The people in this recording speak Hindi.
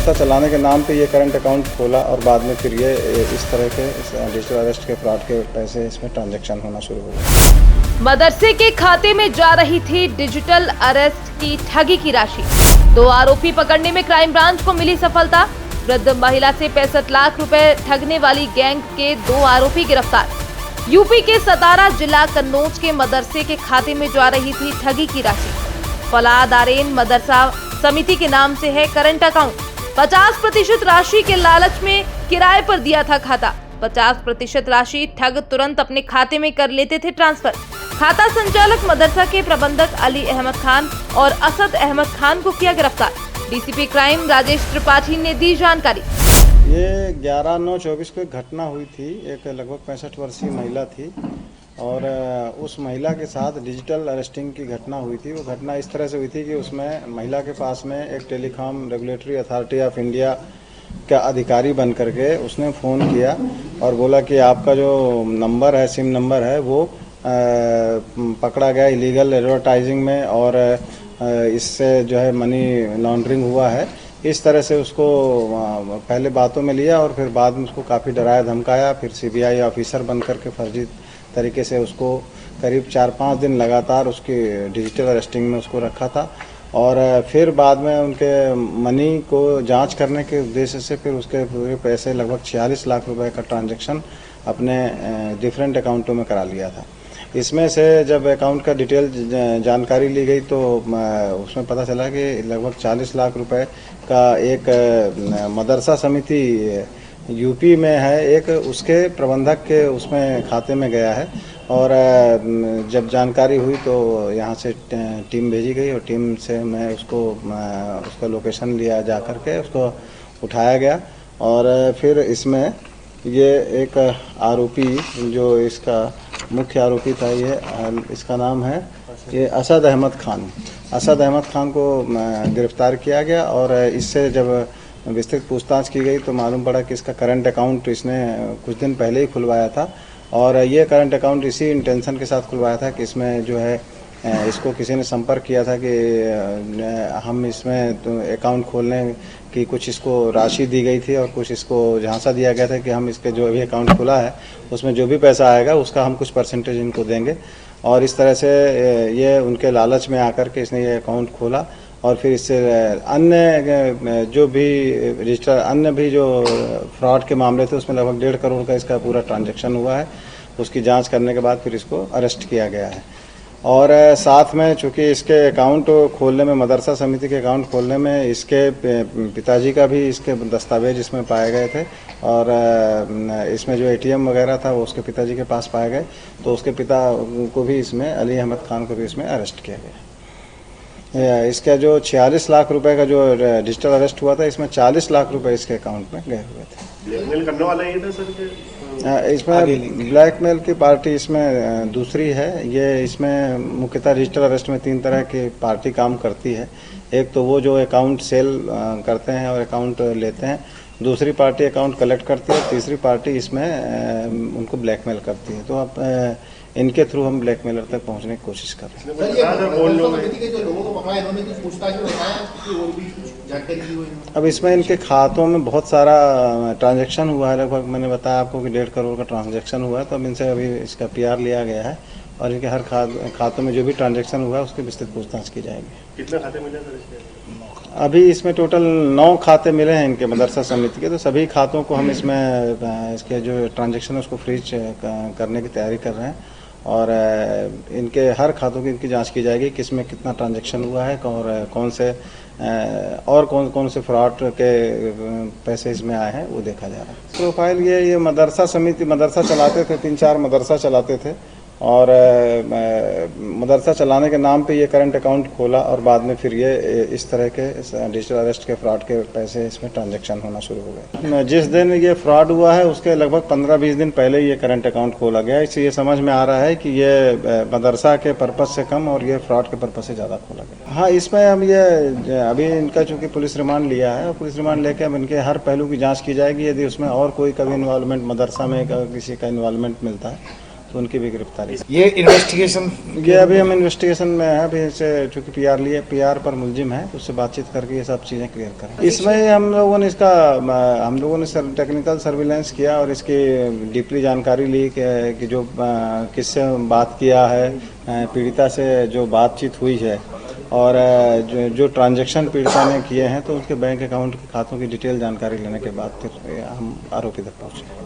मदरसा चलाने के नाम पे ये करंट अकाउंट खोला और बाद में फिर ये इस तरह के डिजिटल अरेस्ट के फ्रॉड के पैसे इसमें ट्रांजैक्शन होना शुरू हो गए। मदरसे के खाते में जा रही थी डिजिटल अरेस्ट की ठगी की राशि। 2 आरोपी पकड़ने में क्राइम ब्रांच को मिली सफलता। वृद्ध महिला से 65 लाख रुपए ठगने वाली गैंग के 2 आरोपी गिरफ्तार। यूपी के सतारा जिला कन्नौज के मदरसे के खाते में जा रही थी ठगी की राशि। फलाद आरेन मदरसा समिति के नाम से है करंट अकाउंट। 50% राशि के लालच में किराए पर दिया था खाता। 50% राशि ठग तुरंत अपने खाते में कर लेते थे ट्रांसफर। खाता संचालक मदरसा के प्रबंधक अली अहमद खान और असद अहमद खान को किया गिरफ्तार। डीसीपी क्राइम राजेश त्रिपाठी ने दी जानकारी। ये 11/9/24 को एक घटना हुई थी। एक लगभग 65 वर्षीय महिला थी और उस महिला के साथ डिजिटल अरेस्टिंग की घटना हुई थी। वो घटना इस तरह से हुई थी कि उसमें महिला के पास में एक telecom regulatory authority of India का अधिकारी बन करके उसने फ़ोन किया और बोला कि आपका जो नंबर है, सिम नंबर है, वो पकड़ा गया इलीगल एडवर्टाइजिंग में और इससे जो है मनी लॉन्ड्रिंग हुआ है। इस तरह से उसको पहले बातों में लिया और फिर बाद में उसको काफ़ी डराया धमकाया। फिर सीबीआई ऑफिसर बन करके फर्जी तरीके से उसको करीब 4-5 दिन लगातार उसकी डिजिटल अरेस्टिंग में उसको रखा था और फिर बाद में उनके मनी को जांच करने के उद्देश्य से फिर उसके पूरे पैसे लगभग 46 लाख रुपए का ट्रांजैक्शन अपने डिफरेंट अकाउंटों में करा लिया था। इसमें से जब अकाउंट का डिटेल जानकारी ली गई तो उसमें पता चला कि लगभग 40 लाख रुपए का एक मदरसा समिति यूपी में है, एक उसके प्रबंधक के उसमें खाते में गया है। और जब जानकारी हुई तो यहाँ से टीम भेजी गई और टीम से मैं उसका लोकेशन लिया जा कर के उसको उठाया गया और फिर इसमें ये एक आरोपी जो इसका मुख्य आरोपी था, ये इसका नाम है ये असद अहमद खान। असद अहमद खान को गिरफ्तार किया गया और इससे जब विस्तृत पूछताछ की गई तो मालूम पड़ा कि इसका करंट अकाउंट इसने कुछ दिन पहले ही खुलवाया था और ये करंट अकाउंट इसी इंटेंशन के साथ खुलवाया था कि इसमें जो है इसको किसी ने संपर्क किया था कि हम इसमें तो अकाउंट खोलने की कुछ इसको राशि दी गई थी और कुछ इसको झांसा दिया गया था कि हम इसके जो भी अकाउंट खुला है उसमें जो भी पैसा आएगा उसका हम कुछ परसेंटेज इनको देंगे। और इस तरह से ये उनके लालच में आकर के इसने ये अकाउंट खोला और फिर इससे अन्य जो भी रजिस्टर अन्य भी जो फ्रॉड के मामले थे उसमें लगभग 1.5 करोड़ का इसका पूरा ट्रांजैक्शन हुआ है। उसकी जांच करने के बाद फिर इसको अरेस्ट किया गया है। और साथ में चूँकि इसके अकाउंट खोलने में, मदरसा समिति के अकाउंट खोलने में इसके पिताजी का भी इसके दस्तावेज इसमें पाए गए थे और इसमें जो एटीएम वगैरह था वो उसके पिताजी के पास पाए गए, तो उसके पिता को भी इसमें, अली अहमद खान को भी इसमें अरेस्ट किया गया। इसका जो 46 लाख रुपए का जो डिजिटल अरेस्ट हुआ था, इसमें 40 लाख रुपए इसके अकाउंट में गए हुए थे। ब्लैकमेल करने वाला ये था सर? इसमें ब्लैकमेल की पार्टी इसमें दूसरी है। ये इसमें मुख्यतः डिजिटल अरेस्ट में 3 तरह की पार्टी काम करती है। एक तो वो जो अकाउंट सेल करते हैं और अकाउंट लेते हैं, दूसरी पार्टी अकाउंट कलेक्ट करती है, तीसरी पार्टी इसमें उनको ब्लैकमेल करती है। तो अब इनके थ्रू हम ब्लैकमेलर तक पहुंचने की कोशिश कर रहे हैं। अब इसमें इनके खातों में बहुत सारा ट्रांजैक्शन हुआ है। लगभग मैंने बताया आपको कि 1.5 करोड़ का ट्रांजैक्शन हुआ है। तो अब इनसे अभी इसका PR लिया गया है और इनके हर खातों में जो भी ट्रांजैक्शन हुआ है उसकी विस्तृत पूछताछ की जाएगी। कितने खाते मिले सर इसके? अभी इसमें टोटल 9 खाते मिले हैं इनके मदरसा समिति के। तो सभी खातों को हम इसमें इसके जो ट्रांजैक्शन है उसको फ्रीज करने की तैयारी कर रहे हैं और इनके हर खातों की इनकी जांच की जाएगी कि इसमें कितना ट्रांजैक्शन हुआ है और कौन से फ्रॉड के पैसे इसमें आए हैं वो देखा जा रहा है। प्रोफाइल ये मदरसा समिति मदरसा चलाते थे, 3-4 मदरसा चलाते थे और मदरसा चलाने के नाम पे ये करंट अकाउंट खोला और बाद में फिर ये इस तरह के डिजिटल अरेस्ट के फ्रॉड के पैसे इसमें ट्रांजैक्शन होना शुरू हो गए। जिस दिन ये फ्रॉड हुआ है उसके लगभग 15-20 दिन पहले ये करंट अकाउंट खोला गया। इससे ये समझ में आ रहा है कि ये मदरसा के पर्पज़ से कम और ये फ्रॉड के पर्पज़ से ज़्यादा खोला गया। हाँ, इसमें हम ये अभी इनका चूँकि पुलिस रिमांड लिया है और पुलिस रिमांड लेकर अब इनके हर पहलू की जाँच की जाएगी। यदि उसमें और कोई कभी इन्वॉल्वमेंट मदरसा में किसी का इन्वॉल्वमेंट मिलता है तो उनकी भी गिरफ्तारी। ये इन्वेस्टिगेशन ये अभी हम इन्वेस्टिगेशन में है, अभी इसे चूंकि पीआर लिए, पीआर पर मुलजिम है, तो उससे बातचीत करके ये सब चीज़ें क्लियर करें। इसमें हम लोगों ने टेक्निकल सर्विलेंस किया और इसकी डीपली जानकारी ली कि जो किससे बात किया है, पीड़िता से जो बातचीत हुई है और जो ट्रांजैक्शन पीड़िता ने किए हैं, तो उसके बैंक अकाउंट के खातों की डिटेल जानकारी लेने के बाद फिर हम आरोपी तक पहुँचे।